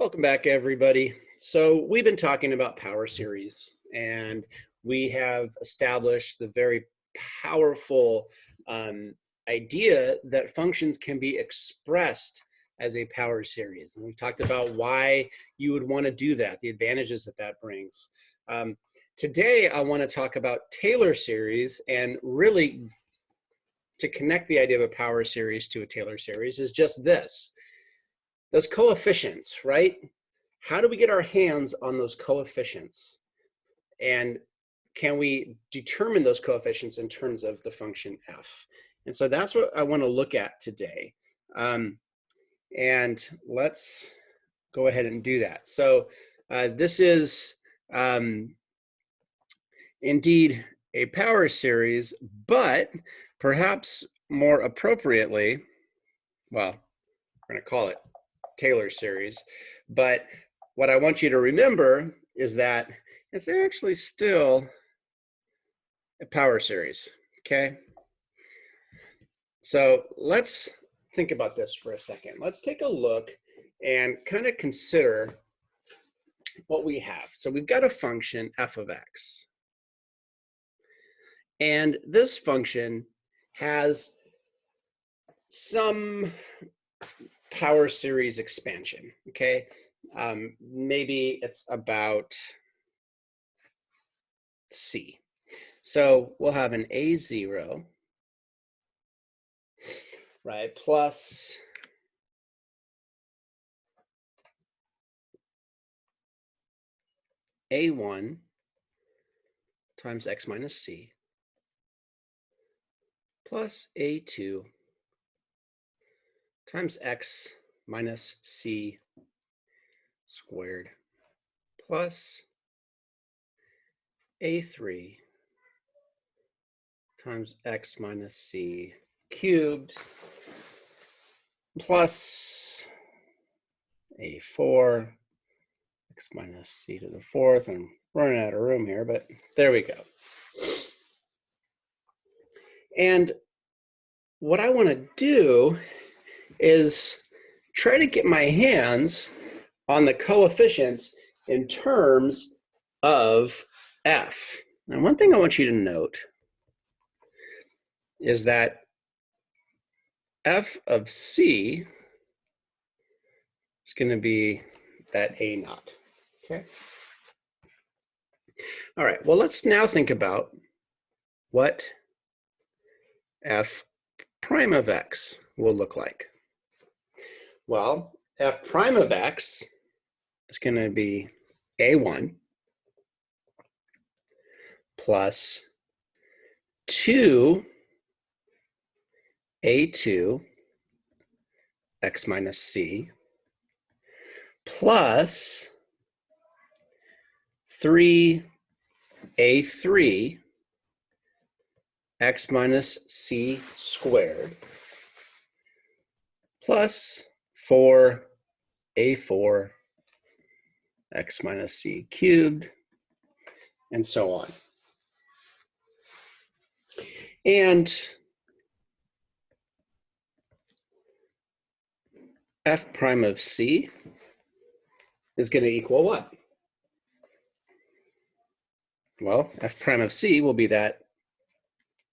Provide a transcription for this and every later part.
Welcome back, everybody. So we've been talking about power series, and we have established the very powerful idea that functions can be expressed as a power series. And we've talked about why you would want to do that, the advantages that that brings. Today, I want to talk about Taylor series, and really to connect the idea of a power series to a Taylor series is just this. Those coefficients, right? How do we get our hands on those coefficients? And can we determine those coefficients in terms of the function f? And so that's what I want to look at today. And let's go ahead and do that. So this is indeed a power series, but perhaps more appropriately, well, we're going to call it Taylor series. But what I want you to remember is that it's actually still a power series, okay? So let's think about this for a second. Let's take a look and kind of consider what we have. So we've got a function f of x. And this function has some power series expansion, okay? Maybe it's about c. So we'll have an a0, right, plus a1 times x minus c plus a2 times x minus c squared plus a3 times x minus c cubed plus a4 x minus c to the fourth. I'm running out of room here, but there we go. And what I want to do is try to get my hands on the coefficients in terms of f. Now, one thing I want you to note is that f of c is going to be that a naught, okay? All right, well, let's now think about what f prime of x will look like. Well, f prime of x is going to be a1 plus 2 a2 x minus c plus 3 a3 x minus c squared plus 4 a4 x minus c cubed, and so on. And f prime of c is going to equal what? Well, f prime of c will be that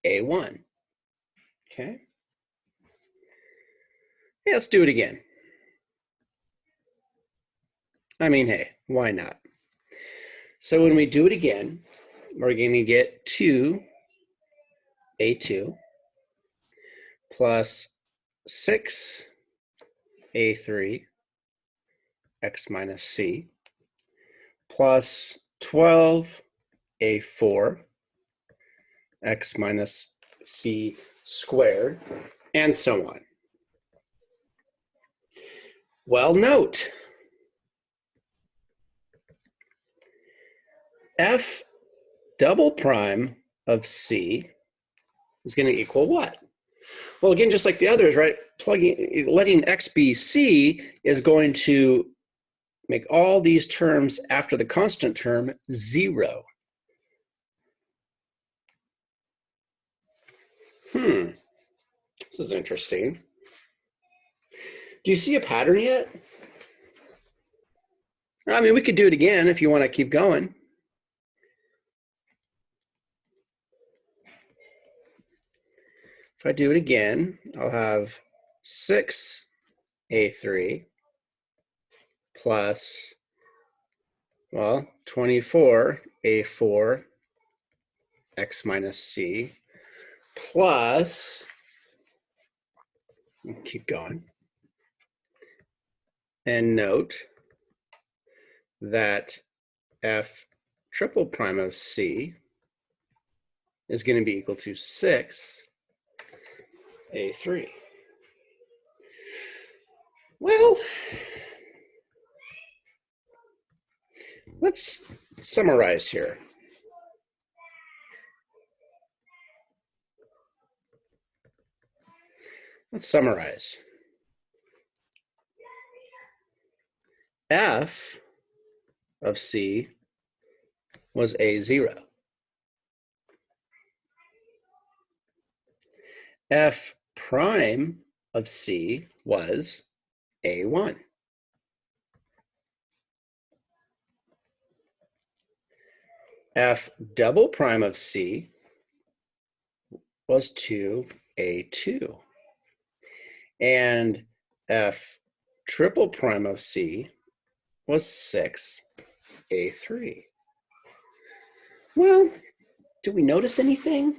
a1, okay? Hey, let's do it again. I mean, hey, why not? So when we do it again, we're going to get 2 a2 plus 6 a3 x minus c plus 12 a4 x minus c squared, and so on. Well, note, f double prime of c is going to equal what? Well, again, just like the others, right? Letting x be c is going to make all these terms after the constant term 0. This is interesting. Do you see a pattern yet? I mean, we could do it again if you want to keep going. If I do it again, I'll have 6a3 plus, well, 24a4 x minus c plus, keep going, and note that f triple prime of c is going to be equal to 6a3. Well, let's summarize here. Let's summarize. F of C was A0. F prime of C was A1. F double prime of C was 2A2. And F triple prime of C was 6A3. Well, do we notice anything?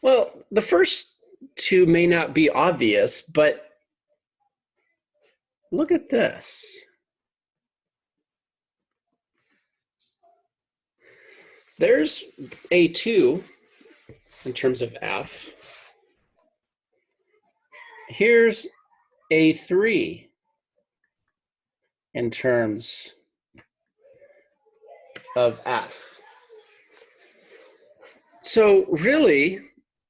Well, the first two may not be obvious, but look at this. There's A2 in terms of F. Here's A3 in terms of F. So really,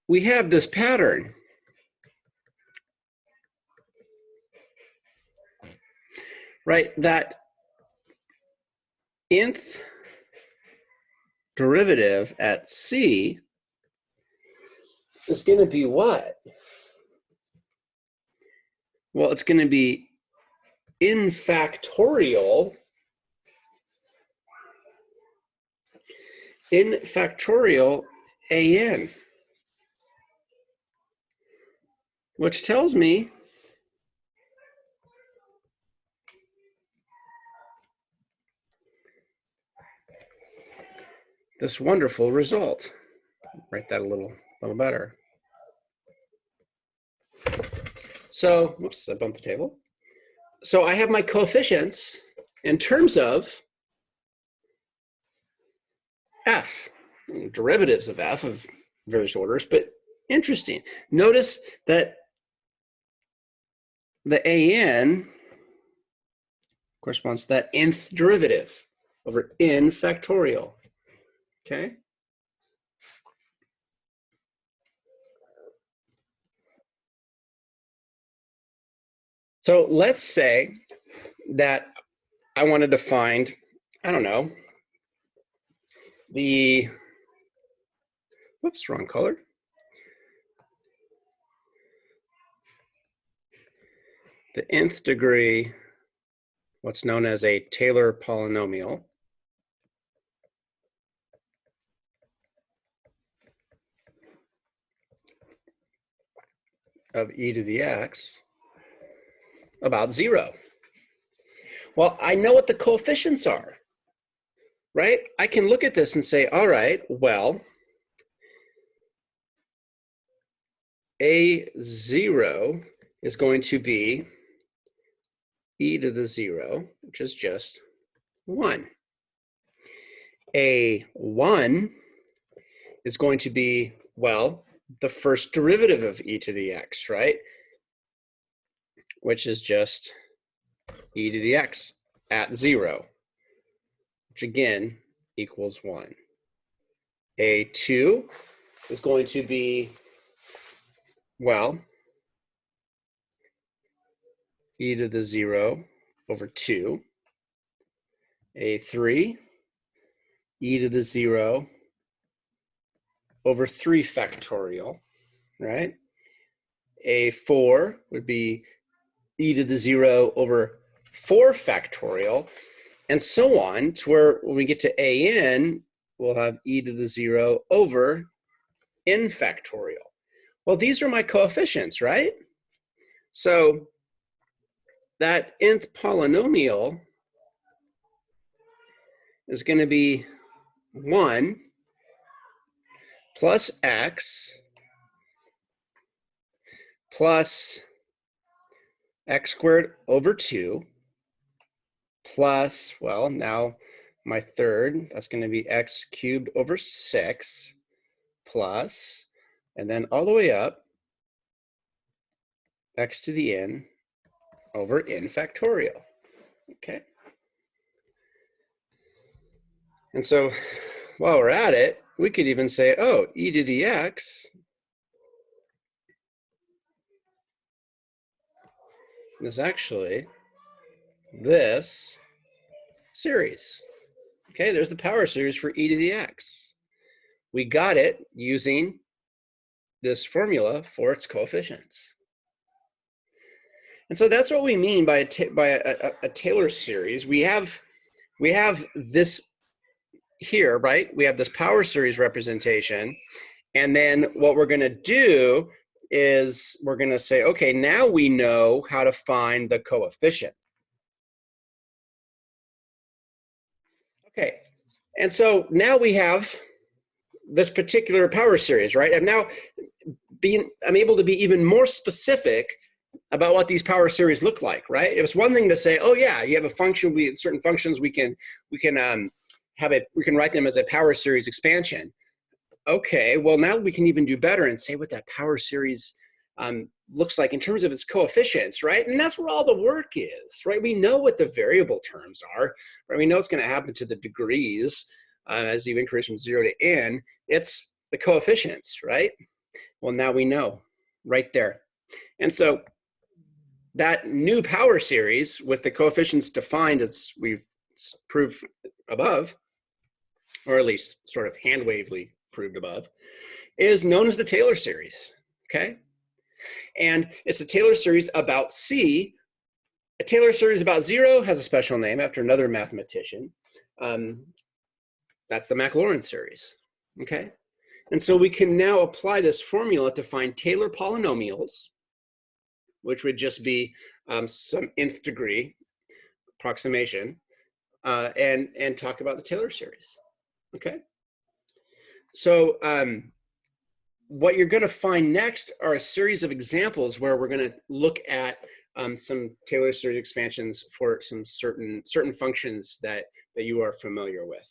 we have this pattern. Right, that nth derivative at C is going to be what? Well, it's going to be in factorial an, which tells me this wonderful result. Write that a little better. So, whoops, I bumped the table. So I have my coefficients in terms of F, derivatives of F of various orders, but interesting. Notice that the AN corresponds to that nth derivative over n factorial, okay? So let's say that I wanted to find, I don't know, the, whoops, wrong color. The nth degree, what's known as a Taylor polynomial. Of e to the x about 0. Well, I know what the coefficients are, right? I can look at this and say, all right, well, A0 is going to be e to the 0, which is just 1. A1 is going to be, well, the first derivative of e to the x, right? Which is just e to the x at 0, which again equals 1. A2 is going to be, well, e to the 0 over 2. A3, e to the 0 over 3 factorial, right? A4 would be e to the 0 over 4 factorial, and so on, to where when we get to an, we'll have e to the 0 over n factorial. Well, these are my coefficients, right? So that nth polynomial is going to be 1 plus x plus x squared over 2 plus, well, now my third, that's going to be x cubed over 6 plus, and then all the way up, x to the n over n factorial. Okay. And so while we're at it, we could even say, oh, e to the x is actually this series. Okay, there's the power series for e to the x. We got it using this formula for its coefficients. And so that's what we mean by a Taylor series. We have this here, right? We have this power series representation. And then what we're going to do is we're going to say, okay, now we know how to find the coefficient. Okay, and so now we have this particular power series, right? And now I'm able to be even more specific about what these power series look like, right? It was one thing to say, oh yeah, you have a function, certain functions we can write them as a power series expansion. Okay, well now we can even do better and say what that power series looks like in terms of its coefficients, right? And that's where all the work is, right? We know what the variable terms are, right? We know what's going to happen to the degrees as you increase from 0 to n. It's the coefficients, right? Well, now we know right there. And so that new power series with the coefficients defined as we've proved above, or at least sort of hand-wavely proved above, is known as the Taylor series, okay? And it's a Taylor series about C. A Taylor series about 0 has a special name after another mathematician. That's the Maclaurin series, okay? And so we can now apply this formula to find Taylor polynomials, which would just be some nth degree approximation, and talk about the Taylor series, okay? So what you're going to find next are a series of examples where we're going to look at some Taylor series expansions for some certain functions that you are familiar with.